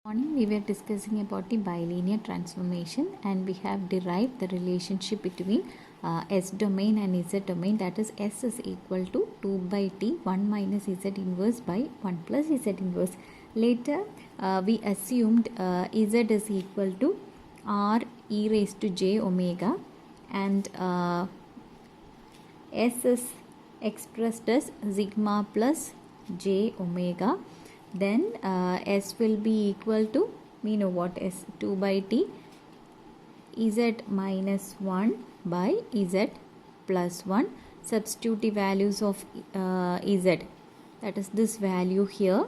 Morning we were discussing about the bilinear transformation, and we have derived the relationship between S domain and Z domain, that is S is equal to 2 by t 1 minus Z inverse by 1 plus Z inverse. Later we assumed Z is equal to R e raised to j omega, and S is expressed as sigma plus j omega. Then S will be equal to, we know what S, 2 by t Z minus 1 by Z plus 1. Substitute the values of Z, that is this value here,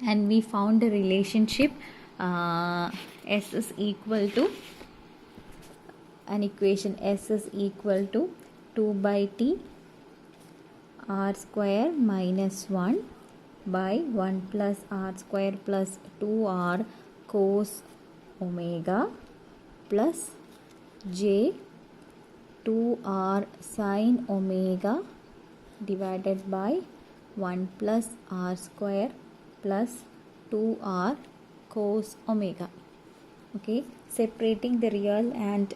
and we found the relationship S is equal to, an equation S is equal to 2 by t R square minus 1 by 1 plus R square plus 2R cos omega plus j 2R sin omega divided by 1 plus R square plus 2R cos omega. Okay, separating the real and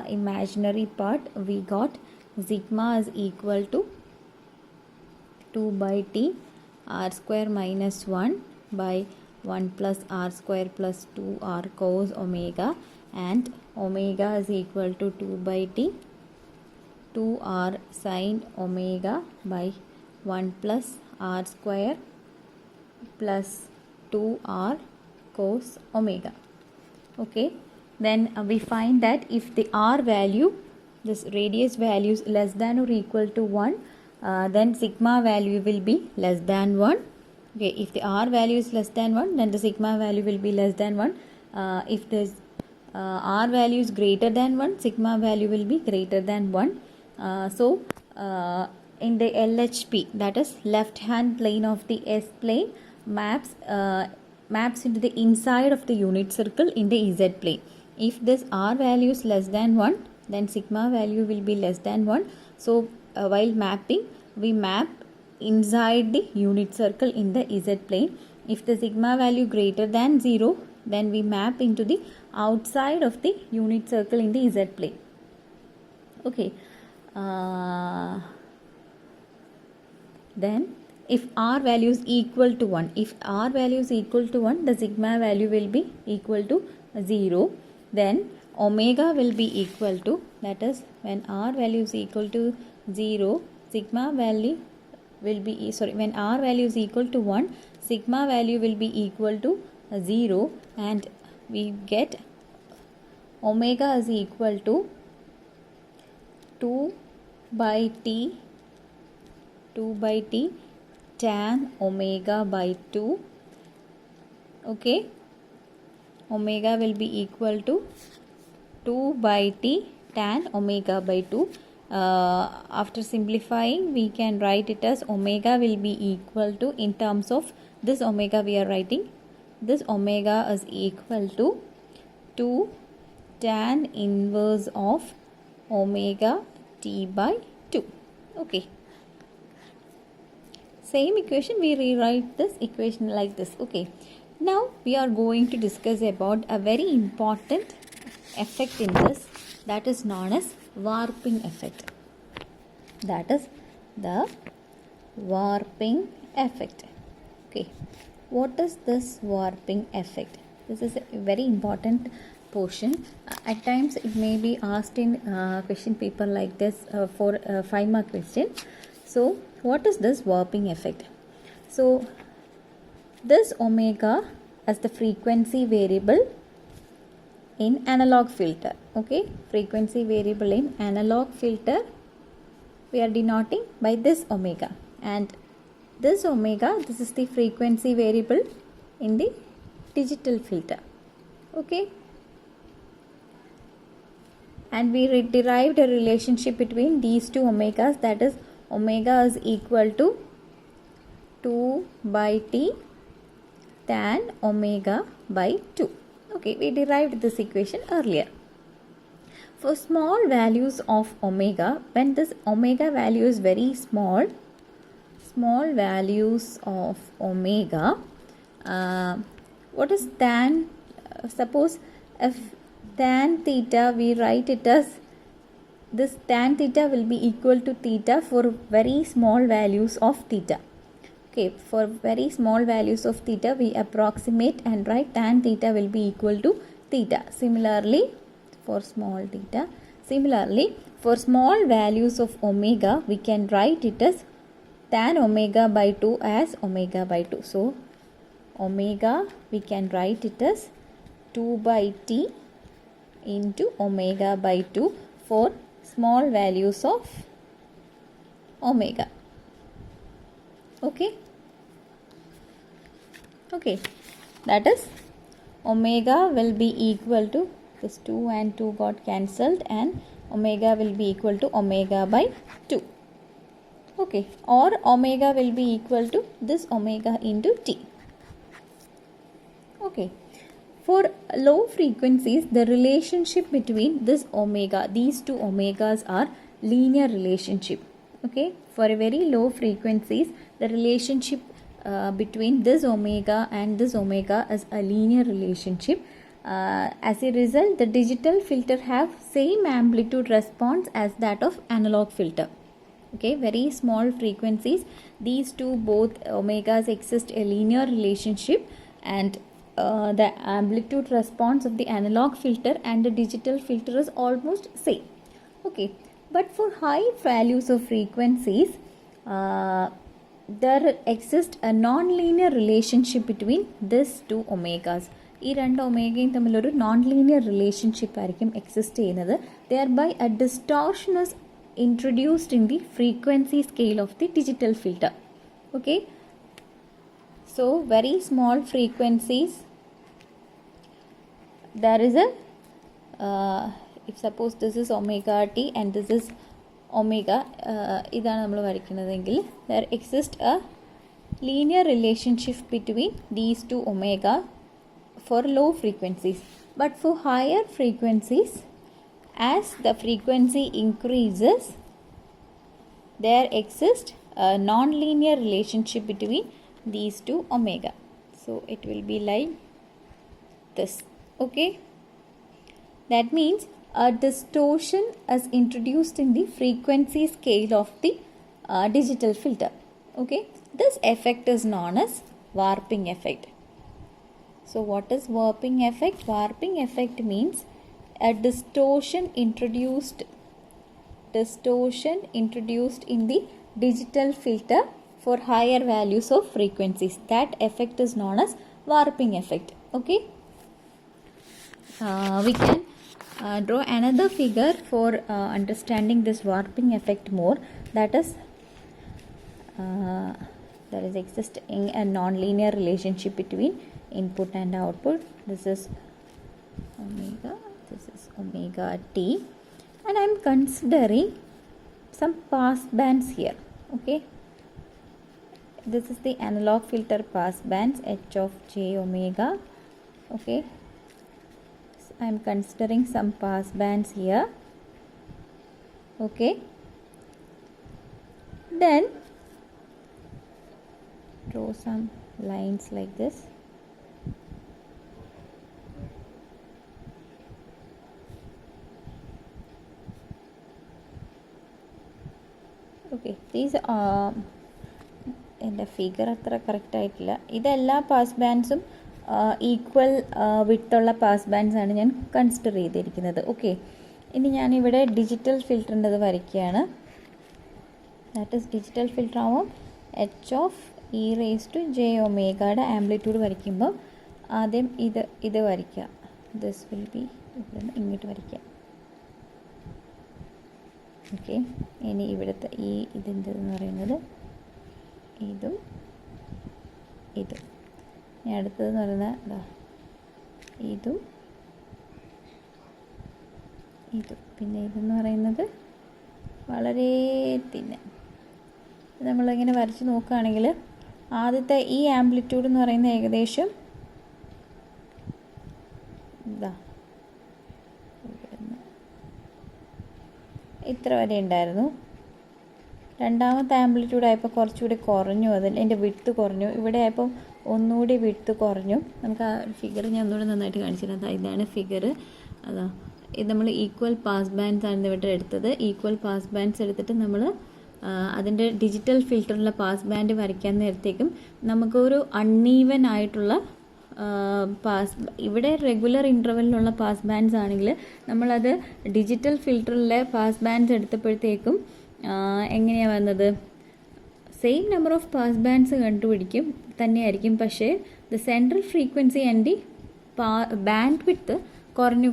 imaginary part, we got sigma is equal to 2 by t R square minus 1 by 1 plus R square plus 2R cos omega, and omega is equal to 2 by t 2R sin omega by 1 plus R square plus 2R cos omega. Okay, then we find that if the R value, this radius value is less than or equal to 1, then sigma value will be less than 1. Okay, if the R value is less than 1, then the sigma value will be less than 1. If the R value is greater than 1, sigma value will be greater than 1. So in the LHP, that is left hand plane of the S plane, maps into the inside of the unit circle in the Z plane. If this R value is less than 1, then sigma value will be less than 1. So while mapping, we map inside the unit circle in the Z plane. If the sigma value greater than 0, then we map into the outside of the unit circle in the Z plane. Okay, then if R value is equal to 1, the sigma value will be equal to 0. Then omega will be equal to, that is when R value is equal to 0, sigma value will be, when R value is equal to 1, sigma value will be equal to 0, and we get omega is equal to 2 by t tan omega by 2. Okay, omega will be equal to 2 by t tan omega by 2. After simplifying, we can write it as omega will be equal to, in terms of this omega we are writing, this omega is equal to 2 tan inverse of omega t by 2. Okay, same equation, we rewrite this equation like this. Okay, now we are going to discuss about a very important effect in this, that is known as warping effect. That is the warping effect. Okay, what is this warping effect? This is a very important portion. At times it may be asked in question paper like this for a 5-mark question. So what is this warping effect? So this omega as the frequency variable in analog filter. Okay, frequency variable in analog filter we are denoting by this omega, and this omega, this is the frequency variable in the digital filter. Okay, and we derived a relationship between these two omegas, that is omega is equal to 2 by t tan omega by 2. Okay, we derived this equation earlier. For small values of omega, when this omega value is very small values of omega, what is tan? Suppose if tan theta, we write it as this tan theta will be equal to theta for very small values of theta. Okay, for very small values of theta we approximate and write tan theta will be equal to theta. Similarly for small theta, similarly for small values of omega we can write it as tan omega by 2 as omega by 2. So omega we can write it as 2 by t into omega by 2 for small values of omega. Okay, that is omega will be equal to this 2 and 2 got cancelled and omega will be equal to omega by 2. Okay, or omega will be equal to this omega into t. Okay, for low frequencies the relationship between this omega, these two omegas are linear relationship. Okay, for a very low frequencies the relationship between this omega and this omega is a linear relationship. As a result the digital filter have same amplitude response as that of analog filter. Okay, very small frequencies, these two both omegas exist a linear relationship, and the amplitude response of the analog filter and the digital filter is almost same. Okay, but for high values of frequencies there exists a non-linear relationship between these two omegas. ഈ രണ്ട് ഒമേഗയും തമ്മിലൊരു non linear relationship ആയിരിക്കും exist ചെയ്യുന്നത്. Thereby a distortion is introduced in the frequency scale of the digital filter. Okay, so very small frequencies there is a if suppose this is omega t and this is omega, ഇതാണ് നമ്മൾ വരയ്ക്കുന്നതെങ്കിൽ there exists a linear relationship between these two omega for low frequencies. But for higher frequencies, as the frequency increases there exists a non-linear relationship between these two omega. So it will be like this. Okay, that means a distortion is introduced in the frequency scale of the digital filter. Okay, this effect is known as warping effect. So what is warping effect? Warping effect means a distortion introduced in the digital filter for higher values of frequencies. That effect is known as warping effect. Okay, we can draw another figure for understanding this warping effect more. That is there is existing a non-linear relationship between input and output. This is omega, this is omega t, and I am considering some pass bands here. Okay, this is the analog filter pass bands h of j omega. Okay, so I am considering some pass bands here. Okay, then draw some lines like this. Okay, these എൻ്റെ figure അത്ര correct ആയിട്ടില്ല. ഇതെല്ലാ pass ബാൻഡ്സും equal വിട്ടുള്ള pass bands ആണ് ഞാൻ consider ചെയ്തിരിക്കുന്നത്. Okay, ഇനി ഞാനിവിടെ digital ഫിൽറ്ററിൻ്റെത് വരയ്ക്കുകയാണ്. ദാറ്റ് ഈസ് ഡിജിറ്റൽ ഫിൽറ്റർ ആവും H of E raise to J ഒമേഗയുടെ ആംപ്ലിറ്റ്യൂഡ് വരയ്ക്കുമ്പോൾ ആദ്യം ഇത് വരയ്ക്കുക. ദിസ് വിൽ ബി ഇവിടെ നിന്ന് ഇങ്ങോട്ട് വരയ്ക്കുക. ഓക്കെ, ഇനി ഇവിടുത്തെ ഈ ഇതിൻ്റെതെന്ന് പറയുന്നത് ഇതും ഇതും. ഇനി അടുത്തതെന്ന് പറയുന്നത് ഇതും ഇതും. പിന്നെ ഇതെന്ന് പറയുന്നത് വളരെ തിന്ന്. നമ്മളിങ്ങനെ വരച്ച് നോക്കുകയാണെങ്കിൽ ആദ്യത്തെ ഈ ആംപ്ലിറ്റ്യൂഡ് എന്ന് പറയുന്നത് ഏകദേശം ഇത്ര വരെ ഉണ്ടായിരുന്നു. രണ്ടാമത്തെ ആംപ്ലിറ്റ്യൂഡ് ആയപ്പോൾ കുറച്ചുകൂടി കുറഞ്ഞു, അതിൻ്റെ വിഡ്ത്ത് കുറഞ്ഞു. ഇവിടെ ആയപ്പോൾ ഒന്നുകൂടി വിട്ട് കുറഞ്ഞു. നമുക്ക് ആ ഫിഗർ ഞാൻ ഒന്നുകൂടി നന്നായിട്ട് കാണിച്ചിരുന്നത്. ഇതാണ് ഫിഗർ. അതാ ഇത് നമ്മൾ ഈക്വൽ പാസ് ബാൻഡ്സ് ആണ് ഇവിടെ എടുത്തത്. ഈക്വൽ പാസ് ബാൻഡ്സ് എടുത്തിട്ട് നമ്മൾ അതിൻ്റെ ഡിജിറ്റൽ ഫിൽറ്ററിലെ പാസ് ബാൻഡ് വരയ്ക്കാൻ നേരത്തേക്കും നമുക്കൊരു അൺഈവൻ ആയിട്ടുള്ള ഇവിടെ റെഗുലർ ഇൻ്റർവെല്ലിലുള്ള പാസ് ബാൻഡ്സ് ആണെങ്കിൽ നമ്മളത് ഡിജിറ്റൽ ഫിൽറ്ററിലെ പാസ് ബാൻഡ്സ് എടുത്തപ്പോഴത്തേക്കും എങ്ങനെയാണ് വന്നത്? Same number of pass bands കണ്ടുപിടിക്കും തന്നെയായിരിക്കും, പക്ഷേ the central frequency and the band width കുറഞ്ഞു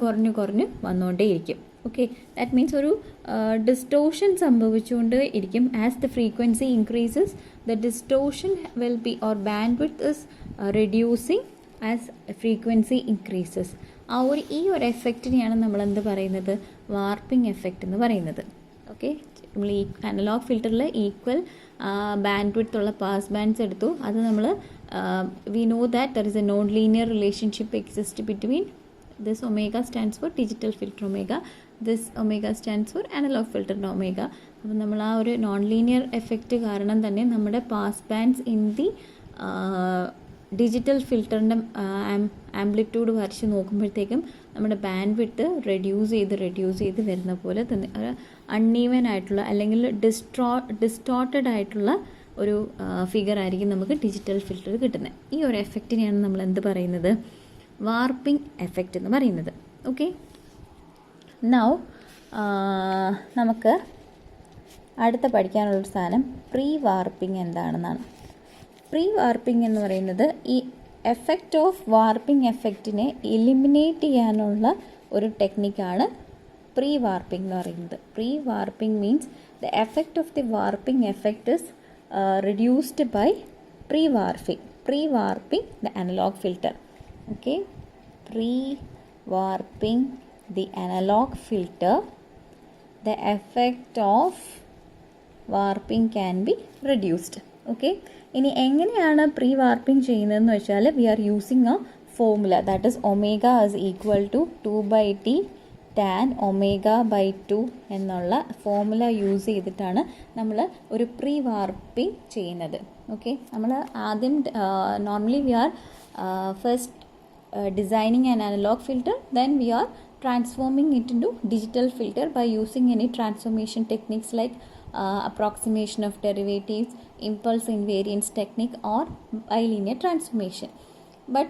വന്നുകൊണ്ടേയിരിക്കും. ഓക്കെ, ദാറ്റ് മീൻസ് ഒരു ഡിസ്റ്റോഷൻ സംഭവിച്ചുകൊണ്ട് ഇരിക്കും. As the frequency increases the distortion will be or band width is reducing as frequency increases. ഈ ഒരു എഫക്റ്റിനെയാണ് നമ്മൾ എന്ത് പറയുന്നത്? വാർപ്പിംഗ് എഫക്റ്റ് എന്ന് പറയുന്നത്. ഓക്കെ, നമ്മൾ ഈ അനലോഗ് ഫിൽറ്ററിൽ ഈക്വൽ ബാൻഡ് വിഡ്ത്ത് ഉള്ള പാസ് ബാൻഡ്സ് എടുത്തു. അത് നമ്മൾ we know that there is A non linear relationship exist between this omega stands for digital filter omega, this omega stands for analog filter omega. അപ്പോൾ നമ്മൾ ആ ഒരു non linear effect കാരണം തന്നെ നമ്മുടെ pass bands in the digital ഫിൽറ്ററിൻ്റെ amplitude വരച്ച് നോക്കുമ്പോഴത്തേക്കും നമ്മുടെ ബാൻഡ് വിഡ്ത്ത് റെഡ്യൂസ് ചെയ്ത് വരുന്ന പോലെ തന്നെ ഒരു അൺഈവൻ ആയിട്ടുള്ള അല്ലെങ്കിൽ ഡിസ്റ്റോർട്ടഡ് ആയിട്ടുള്ള ഒരു ഫിഗർ ആയിരിക്കും നമുക്ക് ഡിജിറ്റൽ ഫിൽറ്റർ കിട്ടുന്നത്. ഈ ഒരു എഫക്റ്റിനെയാണ് നമ്മൾ എന്ത് പറയുന്നത്? വാർപ്പിംഗ് എഫക്റ്റ് എന്ന് പറയുന്നത്. ഓക്കെ, നൗ നമുക്ക് അടുത്ത പഠിക്കാനുള്ളൊരു സാധനം പ്രീ വാർപ്പിംഗ് എന്താണെന്നാണ്. പ്രീ വാർപ്പിംഗ് എന്ന് പറയുന്നത് ഈ എഫക്റ്റ് ഓഫ് വാർപ്പിംഗ് എഫക്റ്റിനെ എലിമിനേറ്റ് ചെയ്യാനുള്ള ഒരു ടെക്നിക്കാണ് പ്രീ വാർപ്പിംഗ് എന്ന് പറയുന്നത്. Pre warping means the effect of the warping effect is reduced by pre warping the analogue filter. Okay, pre-warping the analog filter, the effect of warping can be reduced. Okay, ഇനി എങ്ങനെയാണ് pre warping ചെയ്യുന്നതെന്ന് വെച്ചാൽ we are using a formula that is omega is equal to 2/t tan omega/2 എന്നുള്ള formula use ചെയ്തിട്ടാണ് നമ്മൾ ഒരു pre warping ചെയ്യുന്നത്. Okay, നമ്മൾ ആദ്യം normally we are first designing an analog filter, then we are transforming it into digital filter by using any transformation techniques like approximation of derivatives, impulse invariance technique or bilinear transformation. But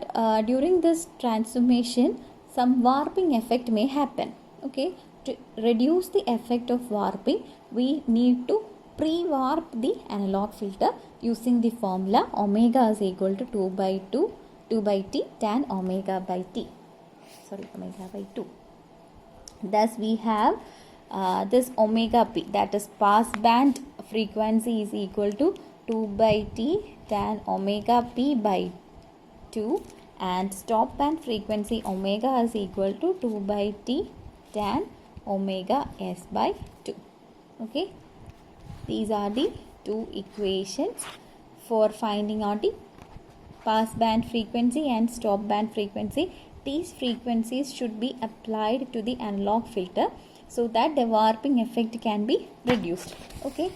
during this transformation some warping effect may happen. Okay, to reduce the effect of warping we need to pre-warp the analog filter using the formula omega is equal to 2/t tan omega/t. omega/2. Thus we have this omega p, that is pass band frequency is equal to 2/t tan omega p/2 and stop band frequency omega is equal to 2/t tan omega s/2. Okay, these are the two equations for finding out the pass band frequency and stop band frequency. These frequencies should be applied to the analog filter so that the warping effect can be reduced. Okay,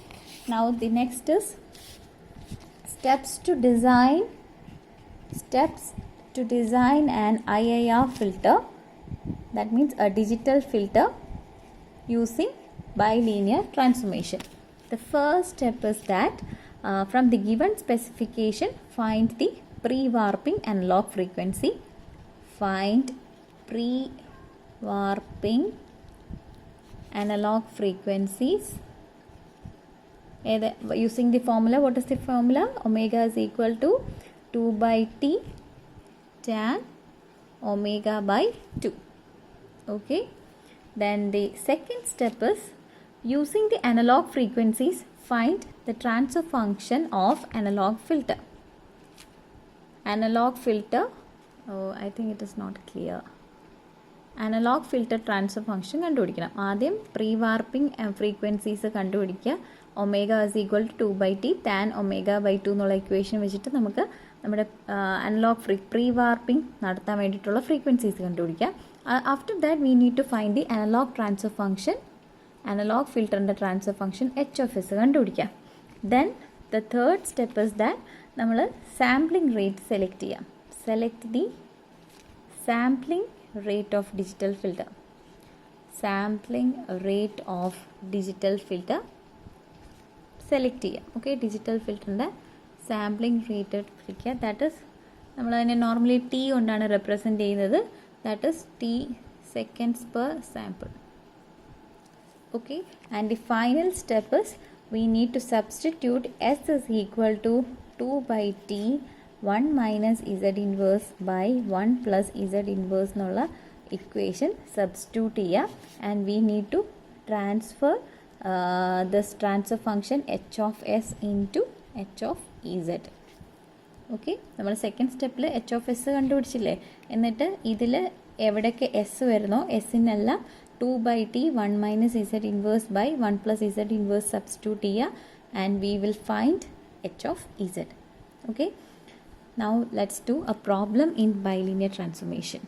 now the next is steps to design an IIR filter, that means a digital filter using bilinear transformation. The first step is that from the given specification find the pre-warping analog frequency. Find pre-warping analog frequencies using the formula. What is the formula? Omega is equal to 2/t tan omega/2. Okay, then the second step is using the analog frequencies find the transfer function of analog filter. Analog filter, I think it is not clear. Analog filter transfer function കണ്ടുപിടിക്കണം. ആദ്യം pre warping frequencies കണ്ടുപിടിക്കുക. Omega is equal to 2/t tan omega/2 എന്നുള്ള equation വെച്ചിട്ട് നമുക്ക് നമ്മുടെ analogue pre warping നടത്താൻ വേണ്ടിയിട്ടുള്ള frequencies കണ്ടുപിടിക്കുക. After that we need to find the analog transfer function, analog ഫിൽറ്ററിൻ്റെ transfer function h of s കണ്ടുപിടിക്കുക. Then the third step is that നമ്മൾ സാമ്പിളിംഗ് റേറ്റ് സെലക്ട് ചെയ്യാം. Select the sampling rate of digital filter. Sampling rate of digital filter select ചെയ്യാം. Okay, digital ഫിൽറ്ററിൻ്റെ sampling rate എടുക്കുക. That is നമ്മളതിനെ normally T കൊണ്ടാണ് represent ചെയ്യുന്നത്. That is T seconds per sample. Okay, and the final step is we need to substitute S is equal to 2 by T 1 minus Z inverse by 1 plus Z inverse എന്നുള്ള equation substitute ചെയ്യുക. And we need to transfer this transfer function h of S into h of Z. Okay, നമ്മൾ second സ്റ്റെപ്പിൽ H of S കണ്ടുപിടിച്ചില്ലേ? എന്നിട്ട് ഇതിൽ എവിടെയൊക്കെ S വരുന്നോ എസ്സിനെല്ലാം 2 by T 1 minus Z inverse by 1 plus Z inverse substitute ചെയ്യുക. And we will find h of Z. Okay, now let's do a problem in bilinear transformation.